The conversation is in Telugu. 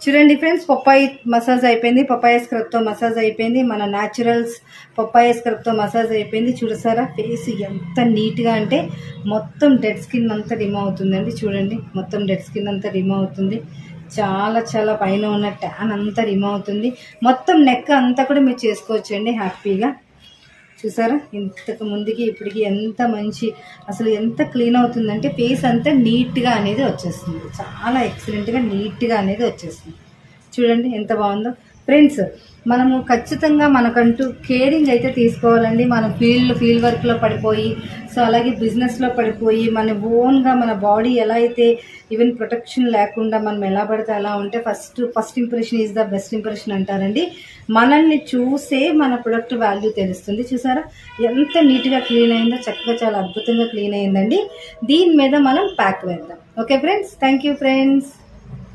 చూడండి ఫ్రెండ్స్, పప్పాయి మసాజ్ అయిపోయింది, పప్పాయ స్క్రబ్తో మసాజ్ అయిపోయింది, మన న్యాచురల్స్ పప్పాయ స్క్రబ్తో మసాజ్ అయిపోయింది. చూడసారా ఫేస్ ఎంత నీట్గా అంటే మొత్తం డెడ్ స్కిన్ అంతా రిమూవ్ అవుతుందండి. చూడండి మొత్తం డెడ్ స్కిన్ అంతా రిమూవ్ అవుతుంది. చాలా చాలా పైన ఉన్న ట్యాన్ అంతా రిమూవ్ అవుతుంది. మొత్తం నెక్ అంతా కూడా మీరు చేసుకోవచ్చండి హ్యాపీగా. చూసారా ఇంతకు ముందుకి ఇప్పటికి ఎంత మంచి, అసలు ఎంత క్లీన్ అవుతుందంటే ఫేస్ అంతా నీట్గా అనేది వచ్చేస్తుంది. చాలా ఎక్సలెంట్గా నీట్గా అనేది వచ్చేస్తుంది. చూడండి ఎంత బాగుందో ఫ్రెండ్స్. మనము ఖచ్చితంగా మనకంటూ కేరింగ్ అయితే తీసుకోవాలండి. మనం ఫీల్డ్ వర్క్లో పడిపోయి, సో అలాగే బిజినెస్లో పడిపోయి, మన ఓన్గా మన బాడీ ఎలా అయితే ఈవెన్ ప్రొటెక్షన్ లేకుండా మనం ఎలా పడితే అలా ఉంటే first impression is the best impression అంటారండి. మనల్ని చూసే మన ప్రొడక్ట్ వాల్యూ తెలుస్తుంది. చూసారా ఎంత నీట్గా క్లీన్ అయిందో, చక్కగా చాలా అద్భుతంగా క్లీన్ అయిందండి. దీని మీద మనం ప్యాక్ వేద్దాం. Okay friends, thank you friends.